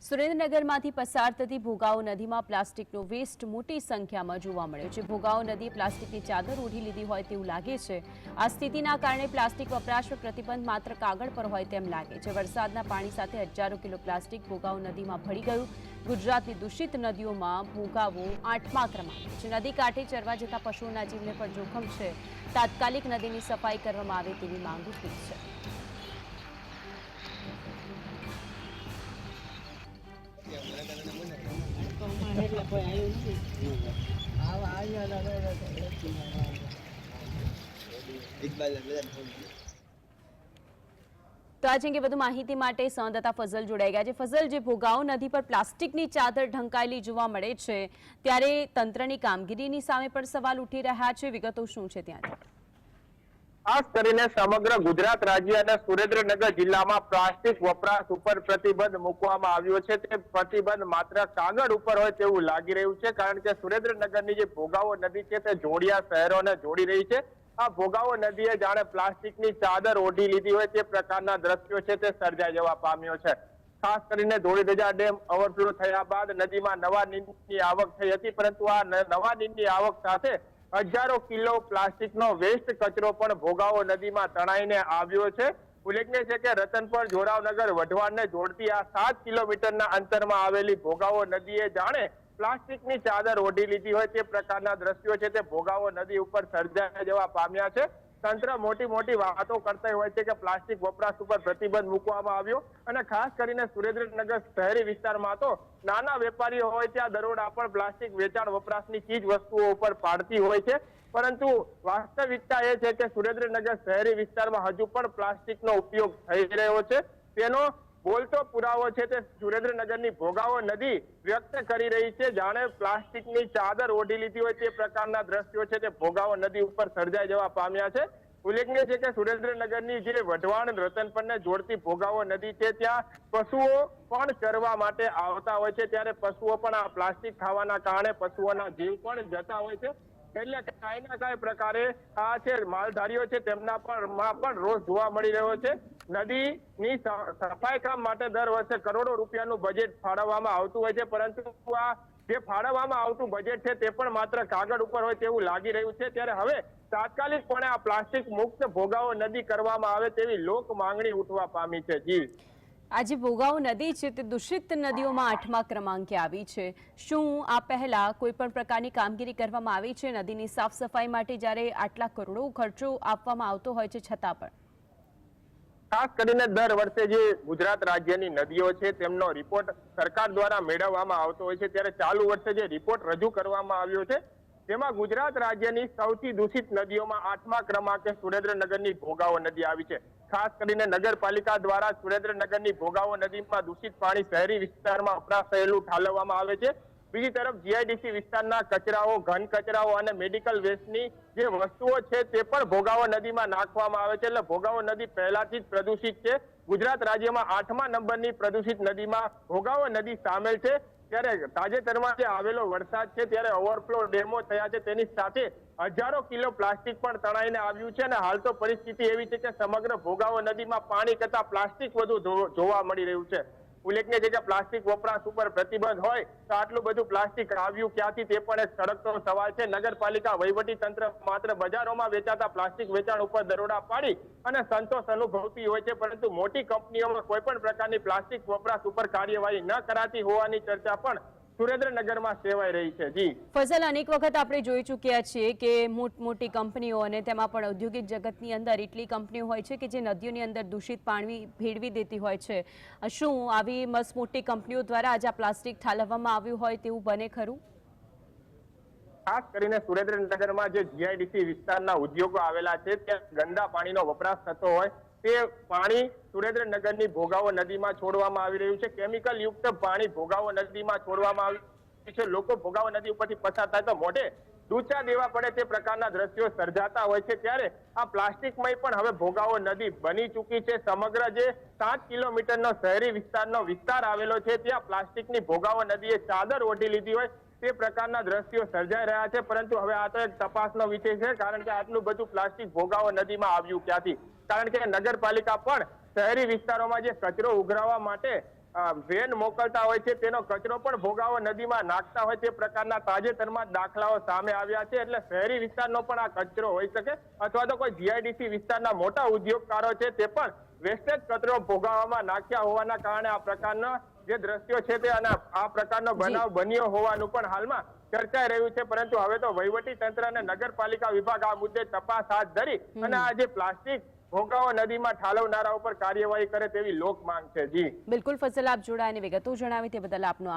સુરેન્દ્રનગરમાંથી પસાર થતી ભોગાવો નદીમાં પ્લાસ્ટિકનો વેસ્ટ મોટી સંખ્યામાં જોવા મળ્યો છે। ભોગાવો નદીએ પ્લાસ્ટિકની ચાદર ઓઢી લીધી હોય તેવું લાગે છે। આ સ્થિતિના કારણે પ્લાસ્ટિક વપરાશ પર પ્રતિબંધ માત્ર કાગળ પર હોય તેમ લાગે છે। વરસાદના પાણી સાથે હજારો કિલો પ્લાસ્ટિક ભોગાવો નદીમાં ભળી ગયું। ગુજરાતની દૂષિત નદીઓમાં ભોગાવો 8મા ક્રમાંકે છે। નદી કાંઠે ચરવા જતા પશુઓના જીવને પણ જોખમ છે। તાત્કાલિક નદીની સફાઈ કરવામાં આવે તેવી માંગ ઉઠી છે। તો આ અંગે વધુ માહિતી માટે સંવાદદાતા ફઝલ જોડાઈ ગયા છે। ફઝલ, જે ભોગાવો નદી પર પ્લાસ્ટિકની ચાદર ઢંકાયેલી જોવા મળે છે ત્યારે તંત્રની કામગીરીની સામે પણ સવાલ ઉઠી રહ્યા છે। વિગતો શું છે ત્યાંથી? ખાસ કરીને સમગ્ર ગુજરાત રાજ્ય અને સુરેન્દ્રનગર જિલ્લામાં પ્લાસ્ટિક વપરાશ ઉપર પ્રતિબંધ મૂકવામાં આવ્યો છે। તે પ્રતિબંધ માત્ર કાગળ ઉપર હોય તેવું લાગી રહ્યું છે, કારણ કે સુરેન્દ્રનગરની જે ભોગાવો નદી છે તે જોડિયા શહેરોને જોડી રહી છે। આ ભોગાવો નદીએ જાણે પ્લાસ્ટિકની ચાદર ઓઢી લીધી હોય તે પ્રકારના દ્રશ્યો છે તે સર્જાઈ જવા પામ્યો છે। ખાસ કરીને ધોળીધજા ડેમ ઓવરફ્લો થયા બાદ નદીમાં નવા નીરની આવક થઈ હતી, પરંતુ આ નવા નીરની આવક સાથે હજારો કિલો પ્લાસ્ટિકનો વેસ્ટ કચરો પણ ભોગાવો નદીમાં તણાઈને આવ્યો છે। ઉલ્લેખનીય છે કે રતનપર, જોરાવનગર, વઢવાણને જોડતી આ 7 કિલોમીટરના અંતરમાં આવેલી ભોગાવો નદીએ જાણે પ્લાસ્ટિકની ચાદર ઓઢી લીધી હોય તે પ્રકારના દ્રશ્યો છે તે ભોગાવો નદી ઉપર સર્જાઈ જવા પામ્યા છે। તંત્ર મોટી મોટી વાતો કરતા હોય છે કે પ્લાસ્ટિક વપરાશ ઉપર પ્રતિબંધ મૂકવામાં આવ્યો, અને ખાસ કરીને સુરેન્દ્રનગર શહેરી વિસ્તારમાં તો નાના વેપારીઓ હોય ત્યાં દરોડા પણ પ્લાસ્ટિક વેચાણ વપરાશની ચીજ વસ્તુઓ ઉપર પાડતી હોય છે। પરંતુ વાસ્તવિકતા એ છે કે સુરેન્દ્રનગર શહેરી વિસ્તારમાં હજુ પણ પ્લાસ્ટિકનો ઉપયોગ થઈ રહ્યો છે। તેનો બોલતો પુરાવો છે તે સુરેન્દ્રનગરની ભોગાવો નદી વ્યક્ત કરી રહી છે। જાણે પ્લાસ્ટિકની ચાદર ઓઢી લીધી હોય તે પ્રકારના દ્રશ્યો છે તે ભોગાવો નદી ઉપર સર્જાઈ જવા પામ્યા છે। ઉલ્લેખનીય છે કે સુરેન્દ્રનગરની જે વઢવાણ, રતનપરને જોડતી ભોગાવો નદી છે ત્યાં પશુઓ પણ ચરવા માટે આવતા હોય છે, ત્યારે પશુઓ પણ આ પ્લાસ્ટિક ખાવાના કારણે પશુઓના જીવ પણ જતા હોય છે। એટલે કાંઈ ના કાંઈ પ્રકારે આ છે માલધારીઓ છે તેમના પણ રોષ જોવા મળી રહ્યો છે। નદીની સફાઈ કામ માટે દર વર્ષે કરોડો રૂપિયાનું બજેટ ફાળવવામાં આવતું હોય છે, પરંતુ આ જે ફાળવવામાં આવતું બજેટ છે તે પણ માત્ર કાગળ ઉપર હોય તેવું લાગી રહ્યું છે। ત્યારે હવે તાત્કાલિકપણે આ પ્લાસ્ટિક મુક્ત ભોગાવો નદી કરવામાં આવે તેવી લોક માંગણી ઉઠવા પામી છે। જી, આજે ભોગાવો નદી છે તે દૂષિત નદીઓમાં 8મા ક્રમાંકે આવી છે। શું આ પહેલા કોઈ પણ પ્રકારની કામગીરી કરવામાં આવી છે નદીની સાફ સફાઈ માટે, જ્યારે આટલા કરોડો ખર્ચો આપવામાં આવતો હોય છે છતાં પણ? ખાસ કરીને દર વર્ષે જે ગુજરાત રાજ્યની નદીઓ છે તેમનો રિપોર્ટ સરકાર દ્વારા મેળવવામાં આવતો હોય છે, ત્યારે ચાલુ વર્ષે જે રિપોર્ટ રજૂ કરવામાં આવ્યો છે તેમાં ગુજરાત રાજ્યની સૌથી દૂષિત નદીઓમાં 8મા ક્રમાંકે સુરેન્દ્રનગરની ભોગાવો નદી આવી છે। ખાસ કરીને નગરપાલિકા દ્વારા સુરેન્દ્રનગરની ભોગાવો નદીમાં દૂષિત પાણી શહેરી વિસ્તારમાં વપરાશ થયેલું ઠાલવવામાં આવે છે। બીજી તરફ જીઆઈડીસી વિસ્તારના કચરાઓ, ઘન કચરાઓ અને મેડિકલ વેસ્ટની જે વસ્તુઓ છે તે પણ ભોગાવો નદીમાં નાખવામાં આવે છે। એટલે ભોગાવો નદી પહેલાથી જ પ્રદૂષિત છે। ગુજરાત રાજ્યમાં 8મા નંબરની પ્રદૂષિત નદીમાં ભોગાવો નદી સામેલ છે। ત્યારે તાજેતરમાં જે આવેલો વરસાદ છે ત્યારે ઓવરફ્લો ડેમો થયા છે, તેની સાથે હજારો કિલો પ્લાસ્ટિક પણ તણાઈને આવ્યું છે, અને હાલ તો પરિસ્થિતિ એવી છે કે સમગ્ર ભોગાવો નદીમાં પાણી કરતા પ્લાસ્ટિક વધુ જોવા મળી રહ્યું છે। ઉલ્લેખનીય છે કે પ્લાસ્ટિક વપરાશ ઉપર પ્રતિબંધ હોય તો આટલું બધું પ્લાસ્ટિક આવ્યું ક્યાંથી તે પણ એક સળગતો સવાલ છે। નગરપાલિકા વહીવટી તંત્ર માત્ર બજારોમાં વેચાતા પ્લાસ્ટિક વેચાણ ઉપર દરોડા પાડી અને સંતોષ અનુભવતી હોય છે, પરંતુ મોટી કંપનીઓમાં કોઈ પણ પ્રકારની પ્લાસ્ટિક વપરાશ ઉપર કાર્યવાહી ન કરાતી હોવાની ચર્ચા પણ સુરેન્દ્રનગરમાં સેવાઈ રહી છે। જી ફઝલ, અનેક વખત આપણે જોઈ ચૂક્યા છીએ કે મોટી કંપનીઓ અને તેમાં પણ ઔદ્યોગિક જગતની અંદર એટલી કંપનીઓ હોય છે કે જે નદીઓની અંદર દૂષિત પાણી ભેળવી દેતી હોય છે। શું આવી મોટી કંપનીઓ દ્વારા આજે આ પ્લાસ્ટિક ઠાલવવામાં આવ્યું હોય તેવું બને ખરું? ખાસ કરીને સુરેન્દ્રનગરમાં જે જીઆઈડીસી વિસ્તારના ઉદ્યોગો આવેલા છે ત્યાં ગંદા પાણીનો વપરાશ થતો હોય તે પાણી સુરેન્દ્રનગરની ભોગાવો નદીમાં છોડવામાં આવી રહ્યું છે। કેમિકલ યુક્ત પાણી ભોગાવો નદીમાં છોડવામાં આવ્યું છે। લોકો ભોગાવો નદી ઉપરથી પસાર થાય તો મોઢે ડૂચા દેવા પડે તે પ્રકારના દ્રશ્યો સર્જાતા હોય છે, ત્યારે આ પ્લાસ્ટિકમય પણ હવે ભોગાવો નદી બની ચૂકી છે। સમગ્ર જે 7 કિલોમીટરનો શહેરી વિસ્તારનો વિસ્તાર આવેલો છે ત્યાં પ્લાસ્ટિકની ભોગાવો નદીએ ચાદર ઓઢી લીધી હોય તે પ્રકારના દ્રશ્યો સર્જાઈ રહ્યા છે। પરંતુ હવે આ તો એક તપાસનો વિષય છે, કારણ કે આટલું બધું પ્લાસ્ટિક ભોગાવો નદીમાં આવ્યું ક્યાંથી? કારણ કે નગરપાલિકા પણ શહેરી વિસ્તારોમાં જે કચરો ઉઘરાવવા માટે વેન મોકલતા હોય છે તેનો કચરો પણ ભોગાવો નદીમાં નાખતા હોય તે પ્રકારના તાજેતરમાં દાખલાઓ સામે આવ્યા છે. એટલે શહેરી વિસ્તારનો પણ આ કચરો હોઈ શકે અથવા તો કોઈ જીઆઈડીસી વિસ્તારના મોટા ઉદ્યોગકારો છે તે પણ વેસ્ટેજ કચરો ભોગાવવામાં નાખ્યા હોવાના કારણે આ પ્રકારના જે દ્રશ્યો છે તે અને આ પ્રકારનો બનાવ બન્યો હોવાનું પણ હાલમાં ચર્ચાઈ રહ્યું છે. પરંતુ હવે તો વહીવટી તંત્ર અને નગરપાલિકા વિભાગ આ મુદ્દે તપાસ હાથ ધરી અને આ જે પ્લાસ્ટિક ભોગાવો નદીમાં ઠાલવનારા ઉપર કાર્યવાહી કરે તેવી લોક માંગ છે. જી બિલકુલ ફઝલ, આપ જોડાઈને વિગતો જણાવી તે બદલ આપનો